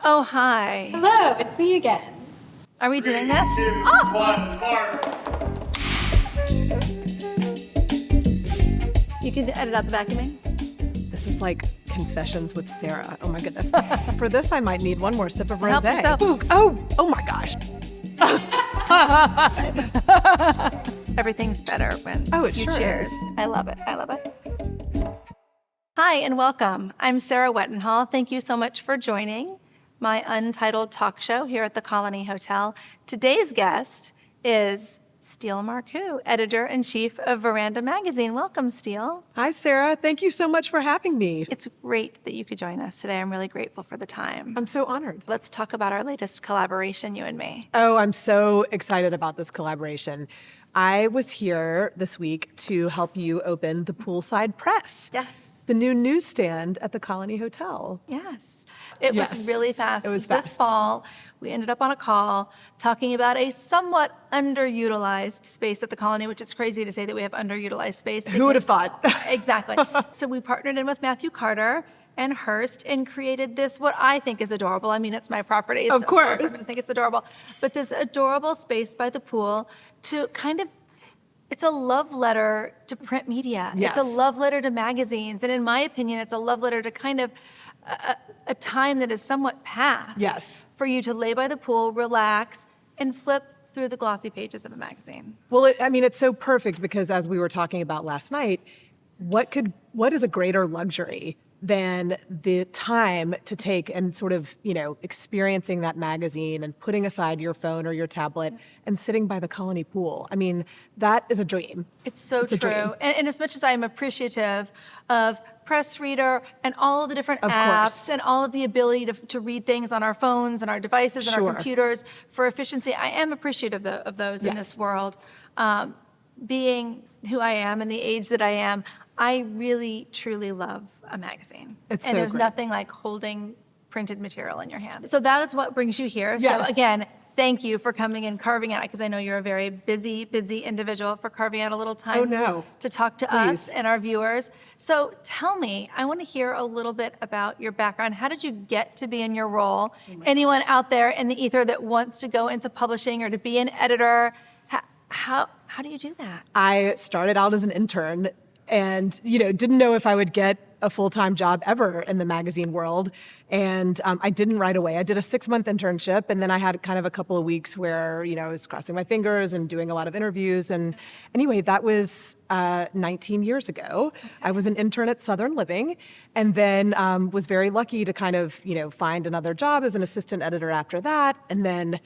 Oh, hi. Hello, it's me again. Are we doing this? Three, two, one, mark. You can edit out the vacuuming. This is like confessions with Sarah. Oh my goodness. For this, I might need one more sip of Help rosé. yourself. Ooh, oh my gosh. Everything's better when It you sure cheers. is. I love it. Hi, and welcome. I'm Sarah Wettenhall. Thank you so much for joining my Untitled talk show here at the Colony Hotel. Today's guest is Steele Marcoux, Editor-in-Chief of Veranda Magazine. Welcome, Steele. Hi, Sarah. Thank you so much for having me. It's great that you could join us today. I'm really grateful for the time. I'm so honored. Let's talk about our latest collaboration, you and me. Oh, I'm so excited about this collaboration. I was here this week to help you open the Poolside Press. Yes. The new newsstand at the Colony Hotel. Yes. It was Yes. really fast. It was This fast. fall, we ended up on a call talking about a somewhat underutilized space at the Colony, which it's crazy to say that we have underutilized space. Who would have because- thought? Exactly. So we partnered in with Matthew Carter and Hearst and created this, what I think is adorable. I mean, it's my property. So Of course. I'm going to think it's adorable. But this adorable space by the pool to kind of, it's a love letter to print media. Yes. It's a love letter to magazines. And in my opinion, it's a love letter to kind of a time that is somewhat past. Yes. For you to lay by the pool, relax, and flip through the glossy pages of a magazine. Well, it's so perfect because as we were talking about last night, what is a greater luxury than the time to take and sort of, experiencing that magazine and putting aside your phone or your tablet and sitting by the Colony pool. I mean, that is a dream. It's so a dream. true. And as much as I'm appreciative of Press Reader and all of the different Of apps course. and all of the ability to read things on our phones and our devices and our Sure. computers for efficiency, I am appreciative of those in this Yes. world. Being who I am and the age that I am, I really, truly love a magazine. It's and so there's great. nothing like holding printed material in your hand. So that is what brings you here. Yes. So again, thank you for coming and carving out, because I know you're a very busy individual, for carving out a little time Oh, no. to talk to us Please. and our viewers. So tell me, I want to hear a little bit about your background. How did you get to be in your role? Anyone out there in the ether that wants to go into publishing or to be an editor, how do you do that? I started out as an intern and, didn't know if I would get a full-time job ever in the magazine world. And I didn't right away. I did a 6-month internship, and then I had kind of a couple of weeks where, I was crossing my fingers and doing a lot of interviews. And anyway, that was 19 years ago. I was an intern at Southern Living, and then was very lucky to kind of, find another job as an assistant editor after that. And then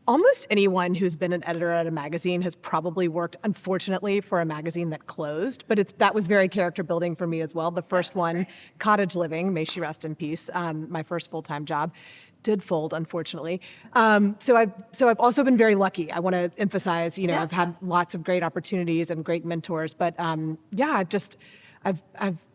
almost anyone who's been an editor at a magazine has probably worked, unfortunately, for a magazine that closed. But that was very character building for me as well. The first one, Cottage Living, may she rest in peace, my first full-time job, did fold, unfortunately. So I've also been very lucky. I want to emphasize, I've had lots of great opportunities and great mentors. But I've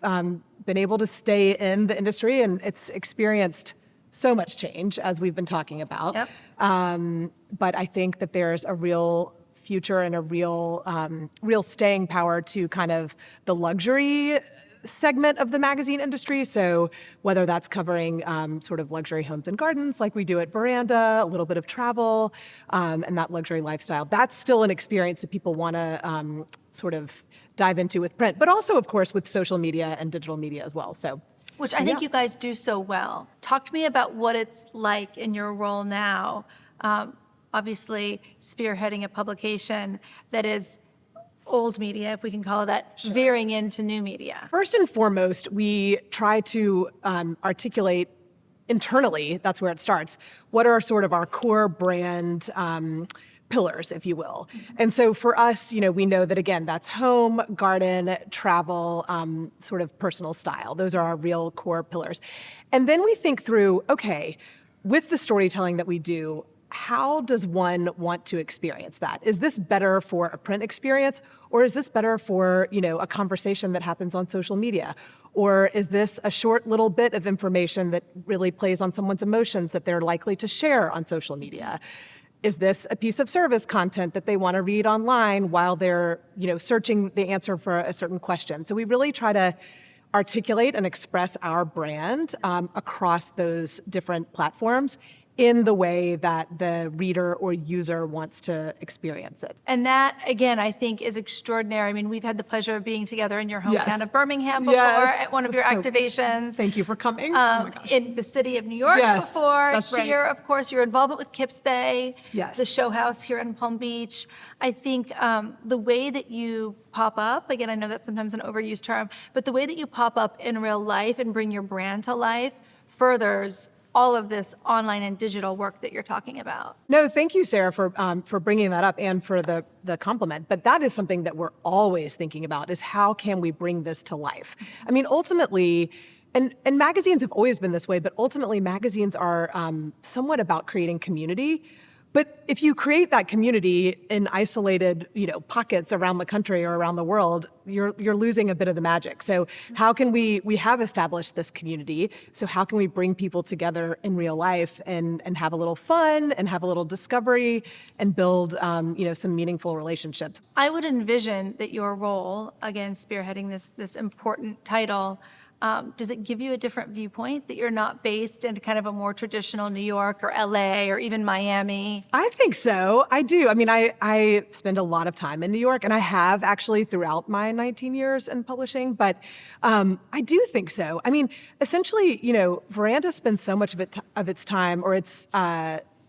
been able to stay in the industry, and it's experienced so much change, as we've been talking about. Yep. But I think that there's a real future and a real staying power to kind of the luxury segment of the magazine industry. So whether that's covering sort of luxury homes and gardens like we do at Veranda, a little bit of travel, and that luxury lifestyle, that's still an experience that people want to sort of dive into with print, but also, of course, with social media and digital media as well. Which I think you guys do so well. Talk to me about what it's like in your role now. Obviously, spearheading a publication that is old media, if we can call it that, veering into new media. First and foremost, we try to articulate internally, that's where it starts, what are sort of our core brand pillars, if you will. And so for us, we know that, again, that's home, garden, travel, sort of personal style. Those are our real core pillars. And then we think through, okay, with the storytelling that we do, how does one want to experience that? Is this better for a print experience, or is this better for, a conversation that happens on social media? Or is this a short little bit of information that really plays on someone's emotions that they're likely to share on social media? Is this a piece of service content that they want to read online while they're, searching the answer for a certain question? So we really try to articulate and express our brand across those different platforms in the way that the reader or user wants to experience it. And that, again, I think is extraordinary. I mean, we've had the pleasure of being together in your hometown Yes. of Birmingham before Yes. at one of your So- activations. Thank you for coming. Oh my gosh. In the city of New York Yes, before. that's right. Here, of course, your involvement with Kips Bay, Yes. the show house here in Palm Beach. I think the way that you pop up, again, I know that's sometimes an overused term, but the way that you pop up in real life and bring your brand to life furthers all of this online and digital work that you're talking about. No, thank you, Sarah, for bringing that up and for the compliment. But that is something that we're always thinking about: is how can we bring this to life? I mean, ultimately, and magazines have always been this way, but ultimately, magazines are somewhat about creating community. But if you create that community in isolated, pockets around the country or around the world, you're losing a bit of the magic. So how can we have established this community? So how can we bring people together in real life and have a little fun and have a little discovery and build, some meaningful relationships? I would envision that your role, again, spearheading this important title, does it give you a different viewpoint that you're not based in kind of a more traditional New York or LA or even Miami? I think so. I do. I mean, I spend a lot of time in New York, and I have actually throughout my 19 years in publishing, but I do think so. I mean, essentially, Veranda spends so much of its time or its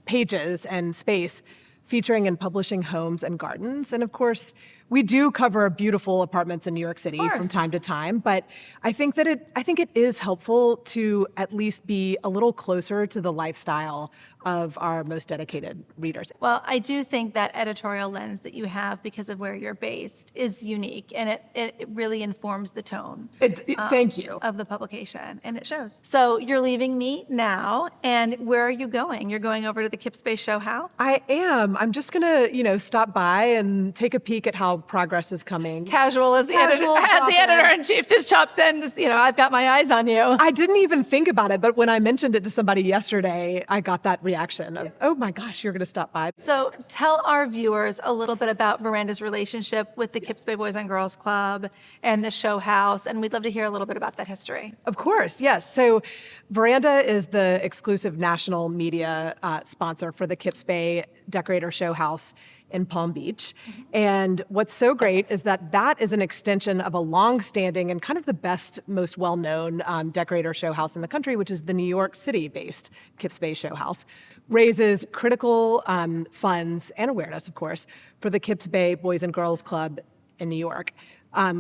pages and space featuring and publishing homes and gardens. And of course, we do cover beautiful apartments in New York City from time to time, but I think it is helpful to at least be a little closer to the lifestyle of our most dedicated readers. Well, I do think that editorial lens that you have because of where you're based is unique, and it really informs the tone Thank you. of the publication, and it shows. So you're leaving me now, and where are you going? You're going over to the Kips Bay Show House? I am. I'm just gonna, stop by and take a peek at how progress is coming. Casual as the editor-in-chief just chops in, I've got my eyes on you. I didn't even think about it, but when I mentioned it to somebody yesterday, I got that reaction of, oh my gosh, you're gonna stop by. So tell our viewers a little bit about Veranda's relationship with the Kips Bay Boys and Girls Club and the show house, and we'd love to hear a little bit about that history. Of course, yes. So Veranda is the exclusive national media sponsor for the Kips Bay Decorator Show House in Palm Beach. And what's so great is that is an extension of a long-standing and kind of the best, most well-known decorator show house in the country, which is the New York City-based Kips Bay Show House. Raises critical funds and awareness, of course, for the Kips Bay Boys and Girls Club in New York.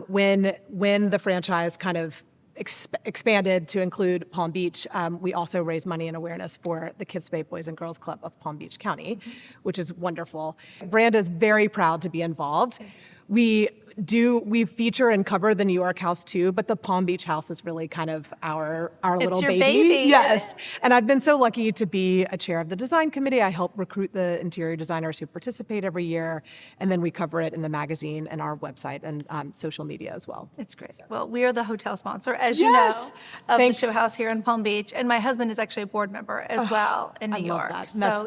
When the franchise kind of expanded to include Palm Beach, we also raised money and awareness for the Kips Bay Boys and Girls Club of Palm Beach County, which is wonderful. Veranda is very proud to be involved. We feature and cover the New York house too, but the Palm Beach house is really kind of our little your baby. Yes. And I've been so lucky to be a chair of the design committee. I help recruit the interior designers who participate every year. And then we cover it in the magazine and our website and social media as well. It's great. Well, we are the hotel sponsor, as Yes. you know, of the show house here in Palm Beach. And my husband is actually a board member as well in New I love York. that. So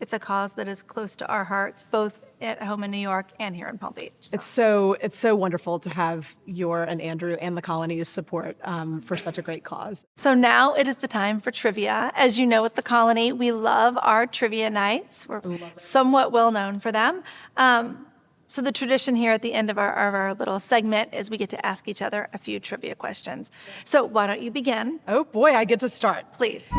it's a cause that is close to our hearts, both at home in New York and here in Palm Beach. So. It's so wonderful to have your and Andrew and the Colony's support for such a great cause. So now it is the time for trivia. As you know, at the Colony, we love our trivia nights. We're somewhat well known for them. So the tradition here at the end of our little segment is we get to ask each other a few trivia questions. So why don't you begin? Oh boy, I get to start. Please.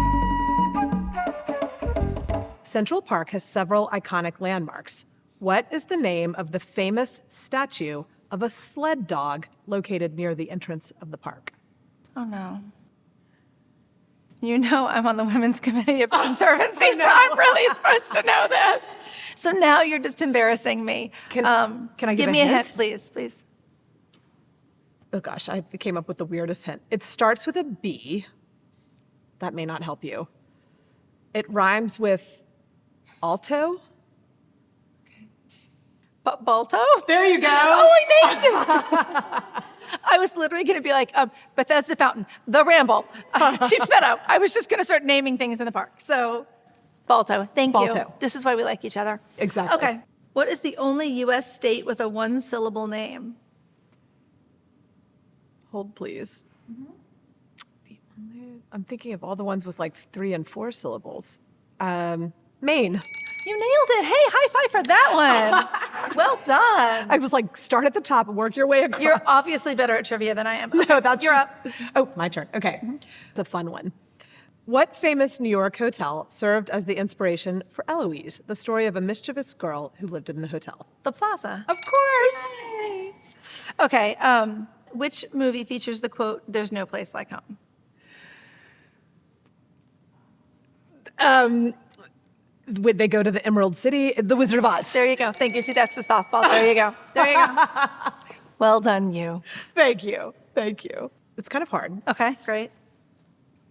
Central Park has several iconic landmarks. What is the name of the famous statue of a sled dog located near the entrance of the park? Oh, no. You know I'm on the Women's Committee of Conservancy, so I'm really supposed to know this. So now you're just embarrassing me. Can I give a me a hint? hint, please? Oh gosh, I came up with the weirdest hint. It starts with a B. That may not help you. It rhymes with alto. Balto? There you go. Oh, I named it. I was literally going to be like, Bethesda Fountain, The Ramble, Sheep's Meadow. I was just going to start naming things in the park. So, Balto. Thank you. Balto. This is why we like each other. Exactly. Okay. What is the only U.S. state with a one-syllable name? Hold, please. I'm thinking of all the ones with like 3 and 4 syllables. Maine. You nailed it. Hey, high five for that one. Well done. I was like, start at the top and work your way across. You're obviously better at trivia than I am. No, that's You're just, up. Oh, my turn. Okay. It's a fun one. What famous New York hotel served as the inspiration for Eloise, the story of a mischievous girl who lived in the hotel? The Plaza. Of course. Okay, which movie features the quote, "There's no place like home"? Would they go to the Emerald City? The Wizard of Oz. There you go. Thank you. See, that's the softball. There you go. There you go. Well done, you. Thank you. Thank you. It's kind of hard. Okay, great.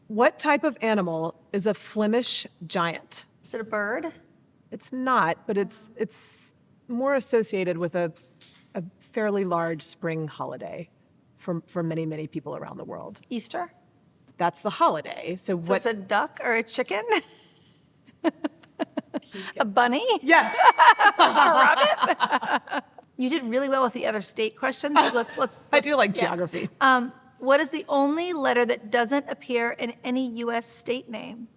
What type of animal is a Flemish giant? Is it a bird? It's not, but it's more associated with a fairly large spring holiday for many, many people around the world. Easter? That's the holiday. So So what? it's a duck or a chicken? A bunny? Yes. You did really well with the other state questions. So let's I do like yeah. geography. What is the only letter that doesn't appear in any U.S. state name?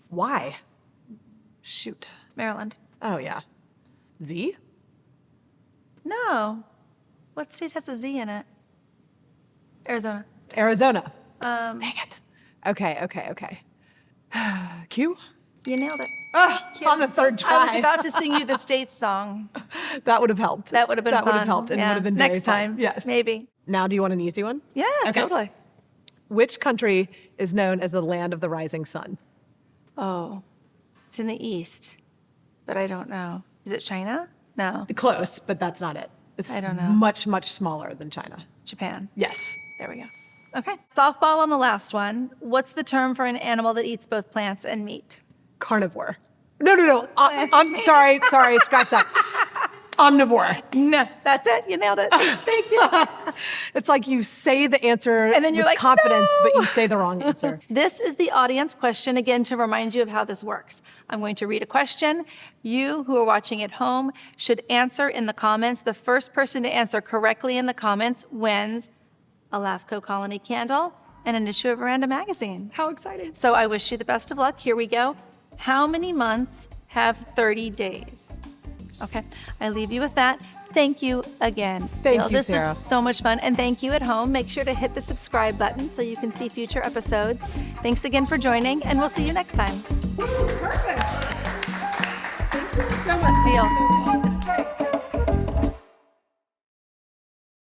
Why? Shoot. Maryland. Oh, yeah. Z? No. What state has a Z in it? Arizona. Arizona. Dang it. Okay. Q? You nailed it. On the third try. I was about to sing you the state song. That would have helped. That would have been That fun. would have helped and Yeah. would have been very Next fun. time. Yes. Maybe. Now, do you want an easy one? Yeah, Okay. totally. Which country is known as the land of the rising sun? Oh, it's in the east, but I don't know. Is it China? No. Close, but that's not it. It's I don't know. much, much smaller than China. Japan. Yes. There we go. Okay. Softball on the last one. What's the term for an animal that eats both plants and meat? Carnivore. No. I'm sorry. Scratch that. Omnivore. No, that's it. You nailed it. Thank you. It's like you say the answer And then you're with like, confidence, "No!" but you say the wrong answer. This is the audience question, again, to remind you of how this works. I'm going to read a question. You who are watching at home should answer in the comments. The first person to answer correctly in the comments wins a LAFCO Colony candle and an issue of Veranda Magazine. How exciting. So I wish you the best of luck. Here we go. How many months have 30 days? Okay, I leave you with that. Thank you again. Thank you, This Sarah. was so much fun. And thank you at home. Make sure to hit the subscribe button so you can see future episodes. Thanks again for joining, and we'll see you next time. Perfect. Thank you so much. Deal.